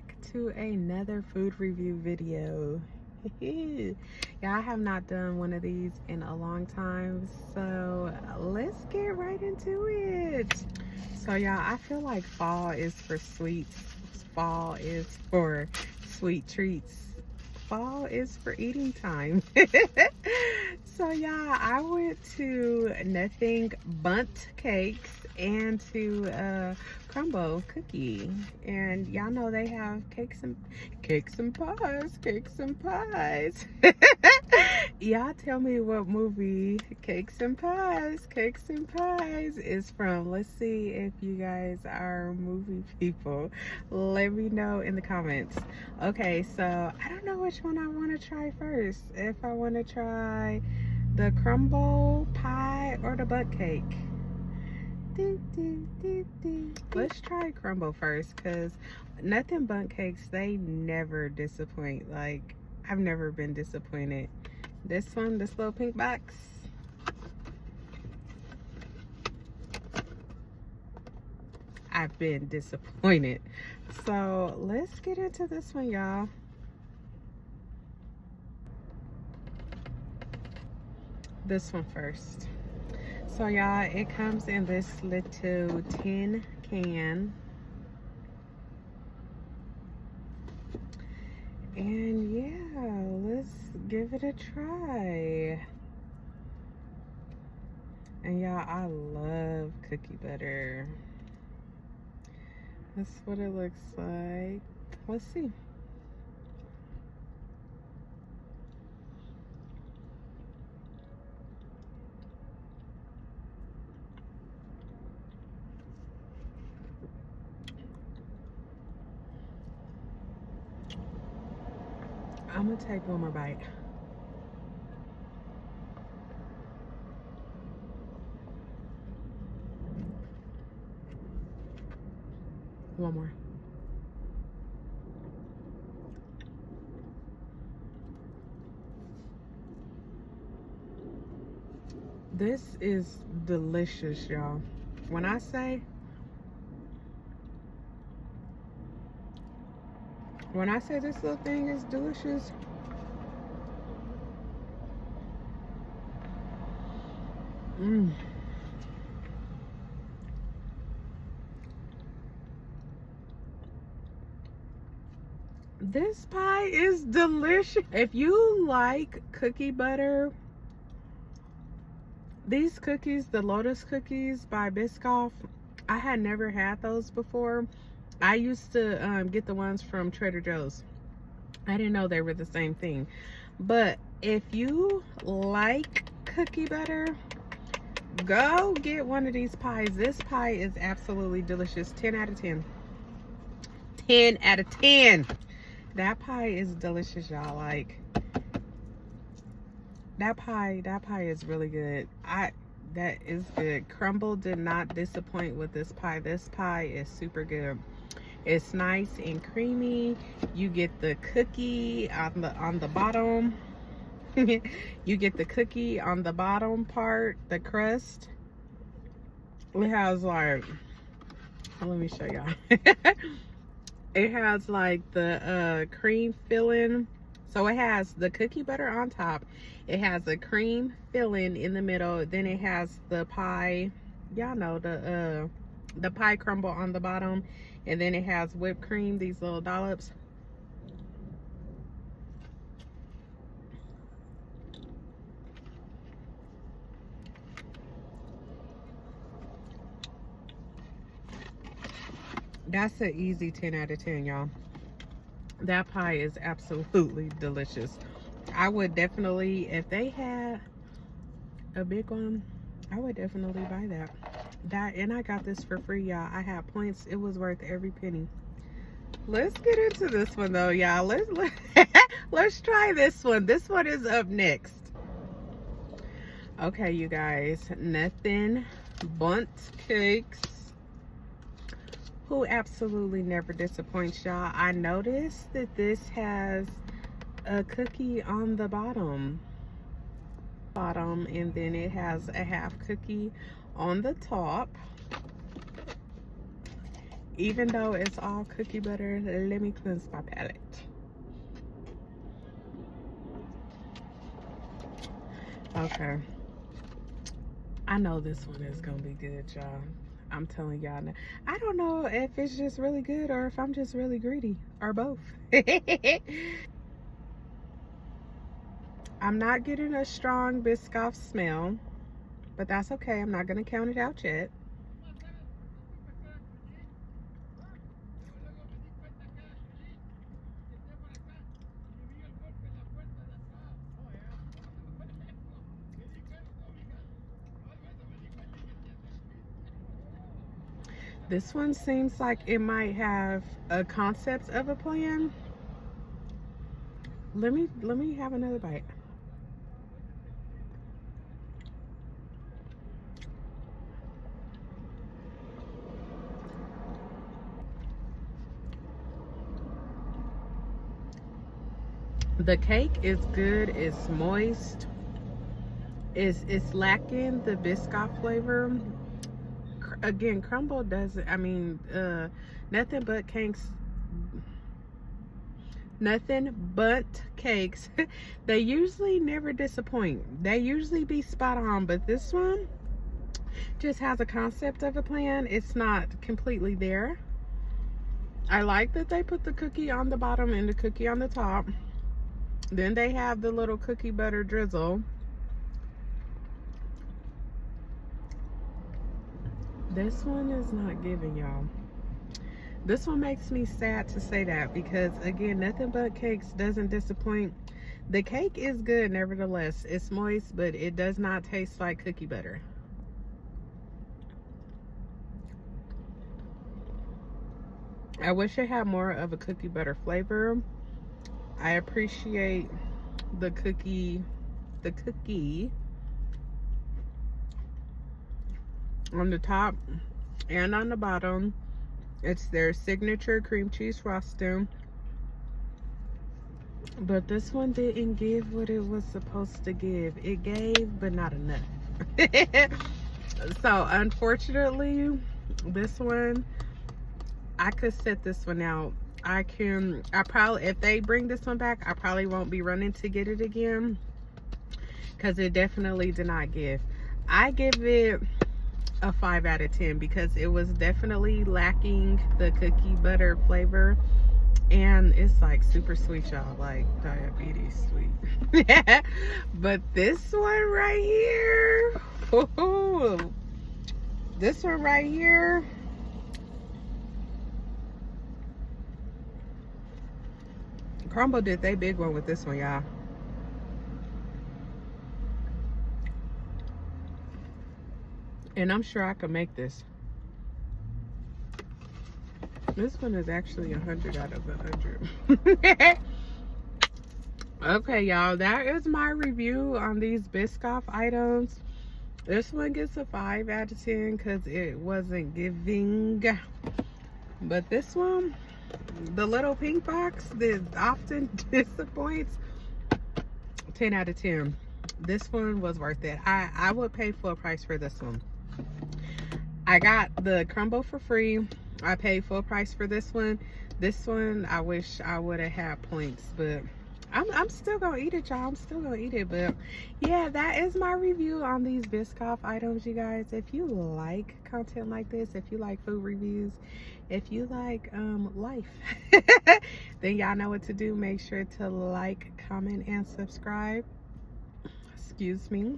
back to another food review video. Yeah, I have not done one of these in a long time, so let's get right into it. So y'all, I feel like fall is for sweets, fall is for sweet treats, fall is for eating time. So yeah, I went to nothing Bundt Cakes and to Crumbl Cookie, and y'all know they have cakes and pies. Y'all tell me what movie Cakes and Pies is from. Let's see if you guys are movie people. Let me know in the comments. Okay, so I don't know which one I want to try first. If I want to try the Crumbl pie or the Bundt cake. Let's try Crumbl first, because nothing Bundt Cakes, they never disappoint. Like, I've never been disappointed. This one, this little pink box, I've been disappointed. So let's get into this one, y'all. This one first. So y'all, it comes in this little tin can, and yeah, let's give it a try. And y'all, I love cookie butter. That's what it looks like. Let's see. I'm gonna take one more bite. One more. This is delicious, y'all. When I say this little thing is delicious, this pie is delicious. If you like cookie butter, these cookies, the Lotus cookies by Biscoff, I had never had those before. I used to get the ones from Trader Joe's. I didn't know they were the same thing. But if you like cookie butter, go get one of these pies. This pie is absolutely delicious. 10 out of 10. 10 out of 10. That pie is delicious, y'all. Like, that pie is really good. That is good. Crumbl did not disappoint with this pie. This pie is super good. It's nice and creamy. You get the cookie on the bottom. You get the cookie on the bottom part, the crust. It has like, let me show y'all. It has like the cream filling. So it has the cookie butter on top. It has a cream filling in the middle. Then it has the pie. Y'all know the pie crumble on the bottom. And then it has whipped cream, these little dollops. That's an easy 10 out of 10, y'all. That pie is absolutely delicious. I would definitely, if they had a big one, I would definitely buy that. And I got this for free, y'all. I had points. It was worth every penny. Let's get into this one though, y'all. Let's try this one. This one is up next. Okay, you guys, nothing Bundt Cakes, who absolutely never disappoints, y'all. I noticed that this has a cookie on the bottom, and then it has a half cookie on the top. Even though it's all cookie butter, let me cleanse my palate. Okay. I know this one is gonna be good, y'all. I'm telling y'all now. I don't know if it's just really good or if I'm just really greedy or both. I'm not getting a strong Biscoff smell, but that's okay. I'm not gonna count it out yet. This one seems like it might have a concept of a plan. Let me have another bite. The cake is good. It's moist. It's lacking the Biscoff flavor. Again, Crumbl doesn't. I mean, nothing but cakes. Nothing but cakes. They usually never disappoint. They usually be spot on, but this one just has a concept of a plan. It's not completely there. I like that they put the cookie on the bottom and the cookie on the top. Then they have the little cookie butter drizzle. This one is not giving, y'all. This one makes me sad to say that because, again, nothing but cakes doesn't disappoint. The cake is good nevertheless. It's moist, but it does not taste like cookie butter. I wish it had more of a cookie butter flavor. I appreciate the cookie on the top and on the bottom. It's their signature cream cheese frosting. But this one didn't give what it was supposed to give. It gave, but not enough. So, unfortunately, this one, I could set this one out. I probably, if they bring this one back, I probably won't be running to get it again. Because it definitely did not give. I give it a 5 out of 10 because it was definitely lacking the cookie butter flavor, and it's like super sweet, y'all, like diabetes sweet. But this one right here, this one right here, Crumbl did they big one with this one, y'all. And I'm sure I could make this. This one is actually 100 out of 100. Okay, y'all, that is my review on these Biscoff items. This one gets a 5 out of 10 because it wasn't giving. But this one, the little pink box that often disappoints, 10 out of 10. This one was worth it. I would pay full price for this one. I got the Crumbl for free. I paid full price for this one. This one, I wish I would have had points, but I'm still gonna eat it, y'all. I'm still gonna eat it. But yeah, that is my review on these Biscoff items, you guys. If you like content like this, if you like food reviews, if you like life, then y'all know what to do. Make sure to like, comment, and subscribe. Excuse me.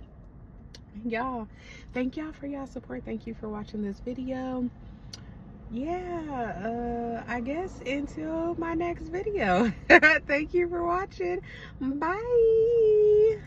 Y'all, thank y'all for y'all support. Thank you for watching this video. Yeah, I guess until my next video. Thank you for watching. Bye.